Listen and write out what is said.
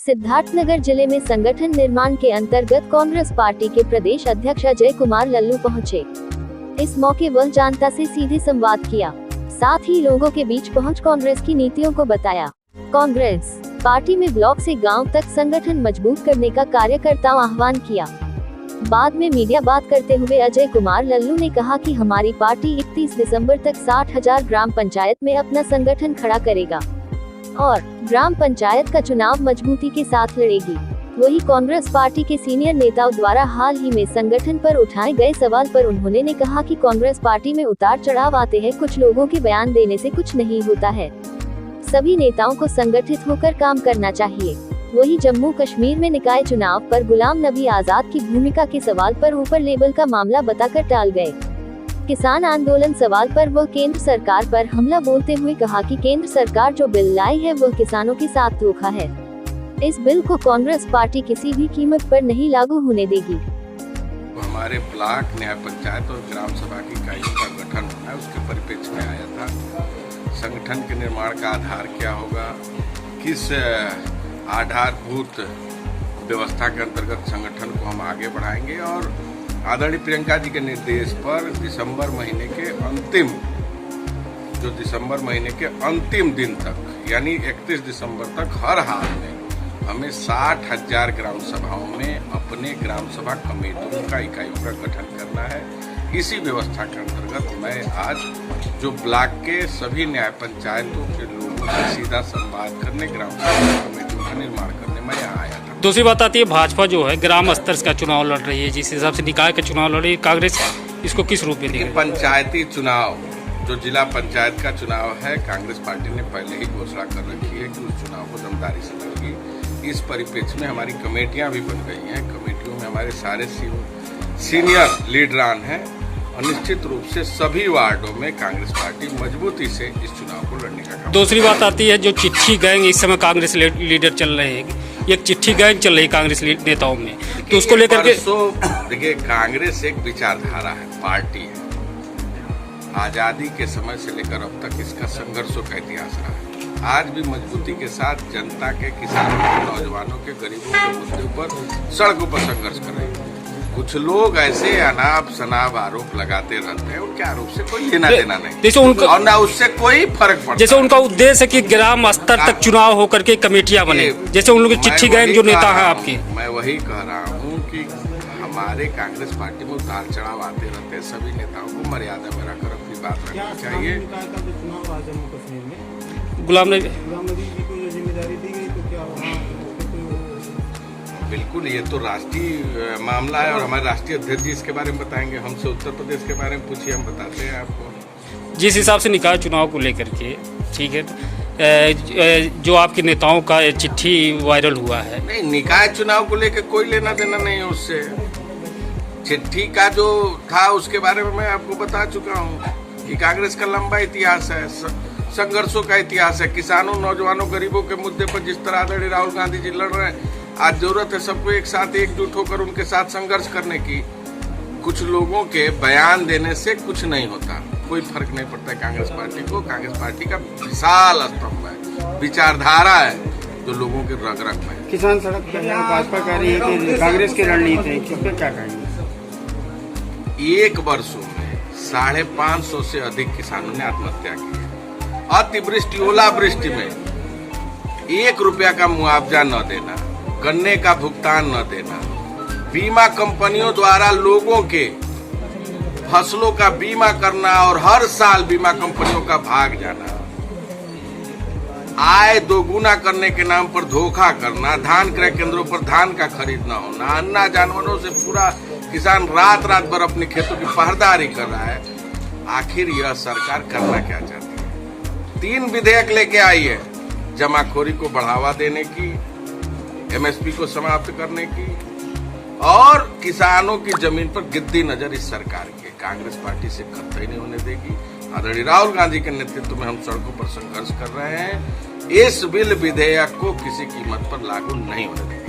सिद्धार्थनगर जिले में संगठन निर्माण के अंतर्गत कांग्रेस पार्टी के प्रदेश अध्यक्ष अजय कुमार लल्लू पहुंचे। इस मौके वह जनता से सीधे संवाद किया, साथ ही लोगों के बीच पहुंच कांग्रेस की नीतियों को बताया। कांग्रेस पार्टी में ब्लॉक से गांव तक संगठन मजबूत करने का कार्यकर्ताओं आह्वान किया। बाद में मीडिया बात करते हुए अजय कुमार लल्लू ने कहा कि हमारी पार्टी 31 दिसंबर तक 60,000 ग्राम पंचायत में अपना संगठन खड़ा करेगा और ग्राम पंचायत का चुनाव मजबूती के साथ लड़ेगी। वही कांग्रेस पार्टी के सीनियर नेताओं द्वारा हाल ही में संगठन पर उठाए गए सवाल पर उन्होंने ने कहा कि कांग्रेस पार्टी में उतार चढ़ाव आते हैं, कुछ लोगों के बयान देने से कुछ नहीं होता है। सभी नेताओं को संगठित होकर काम करना चाहिए। वही जम्मू कश्मीर में निकाय चुनाव पर गुलाम नबी आजाद की भूमिका के सवाल पर ऊपर लेवल का मामला बताकर टाल गए। किसान आंदोलन सवाल पर वह केंद्र सरकार पर हमला बोलते हुए कहा कि केंद्र सरकार जो बिल लाई है वह किसानों के साथ धोखा है। इस बिल को कांग्रेस पार्टी किसी भी कीमत पर नहीं लागू होने देगी। हमारे ब्लॉक न्याय पंचायत और ग्राम सभा की इकाइयों का गठन होना है, उसके परिप्रेक्ष्य में आया था। संगठन के निर्माण का आधार क्या होगा, किस आधारभूत व्यवस्था के अंतर्गत संगठन को हम आगे बढ़ाएंगे, और आदरणीय प्रियंका जी के निर्देश पर दिसंबर महीने के अंतिम दिन तक यानी 31 दिसंबर तक हर हाल में हमें 60,000 ग्राम सभाओं में अपने ग्राम सभा कमेटियों का इकाइयों का गठन करना है। इसी व्यवस्था के अंतर्गत मैं आज जो ब्लॉक के सभी न्याय पंचायतों के लोगों से सीधा संवाद करने, ग्राम सभा कमेटियों का निर्माण करने मैं यहाँ आया था। दूसरी बात आती है, भाजपा जो है ग्राम स्तर का चुनाव लड़ रही है, जिस हिसाब से निकाय का चुनाव लड़ रही है, कांग्रेस इसको किस रूप में देखेगी? पंचायती चुनाव जो जिला पंचायत का चुनाव है, कांग्रेस पार्टी ने पहले ही घोषणा कर रखी है कि उस चुनाव को दमदारी से लड़ेगी। इस परिप्रेक्ष्य में हमारी कमेटियां भी बन गई हैं। कमेटियों में हमारे सारे सीनियर लीडरान हैं और निश्चित रूप से सभी वार्डों में कांग्रेस पार्टी मजबूती से इस चुनाव को लड़ने का काम। दूसरी बात आती है, जो चिट्ठी गैंग इस समय कांग्रेस लीडर चल रहे हैं, एक चिट्ठी गैंग चल रही है कांग्रेस नेताओं में, तो उसको लेकर के देखिए, कांग्रेस एक विचारधारा है, पार्टी है। आजादी के समय से लेकर अब तक इसका संघर्षों का इतिहास रहा है। आज भी मजबूती के साथ जनता के, किसानों के, नौजवानों के, गरीबों के मुद्दे पर सड़कों पर संघर्ष कर रहे हैं। कुछ लोग ऐसे अनाप शनाप आरोप लगाते रहते हैं, उनके आरोप से कोई लेना देना नहीं, जैसे उनका और ना उससे कोई फर्क पड़ता। जैसे उनका उद्देश्य है कि ग्राम स्तर तक चुनाव होकर के कमेटियां बने, जैसे उन लोग की चिट्ठी गैंग जो नेता है आपके। मैं वही कह रहा हूँ कि हमारे कांग्रेस पार्टी में उतार चढ़ाव आते रहते हैं। सभी नेताओं को मर्यादा में रखकर अपनी बात रखनी चाहिए। गुलाम नबी बिल्कुल, ये तो राष्ट्रीय मामला है और हमारे राष्ट्रीय अध्यक्ष जी इसके बारे में बताएंगे। हमसे उत्तर प्रदेश के बारे में पूछिए, हम बताते हैं आपको। जिस हिसाब से निकाय चुनाव को लेकर के, ठीक है, जो आपके नेताओं का चिट्ठी वायरल हुआ है। नहीं, निकाय चुनाव को लेकर कोई लेना देना नहीं है उससे। चिट्ठी का जो था उसके बारे में मैं आपको बता चुका हूँ कि कांग्रेस का लंबा इतिहास है, संघर्षों का इतिहास है। किसानों, नौजवानों, गरीबों के मुद्दे पर जिस तरह आदरणीय राहुल गांधी जी लड़ रहे हैं, आज जरूरत है सबको एक साथ एकजुट होकर उनके साथ संघर्ष करने की। कुछ लोगों के बयान देने से कुछ नहीं होता, कोई फर्क नहीं पड़ता है कांग्रेस पार्टी को। कांग्रेस पार्टी का विशाल स्तंभ है, विचारधारा है जो लोगों के रग रग में। किसान सड़क पर भाजपा कह रही है कि कांग्रेस की रणनीति है, किस पे क्या कहेंगे? एक वर्षों में 550 से अधिक किसानों ने आत्महत्या की है। अतिवृष्टि, ओलावृष्टि में 1 रुपया का मुआवजा न देना, गन्ने का भुगतान न देना, बीमा कंपनियों द्वारा लोगों के फसलों का बीमा करना और हर साल बीमा कंपनियों का भाग जाना, आय दोगुना करने के नाम पर धोखा करना, धान क्रय केंद्रों पर धान का खरीद न होना, अन्ना जानवरों से पूरा किसान रात भर अपने खेतों की पहरेदारी कर रहा है। आखिर यह सरकार करना क्या चाहती है? 3 विधेयक लेके आई है, जमाखोरी को बढ़ावा देने की, MSP को समाप्त करने की, और किसानों की जमीन पर गिद्दी नजर इस सरकार की कांग्रेस पार्टी से कतई नहीं होने देगी। आदरणीय राहुल गांधी के नेतृत्व में हम सड़कों पर संघर्ष कर रहे हैं। इस बिल विधेयक को किसी कीमत पर लागू नहीं होने देंगे।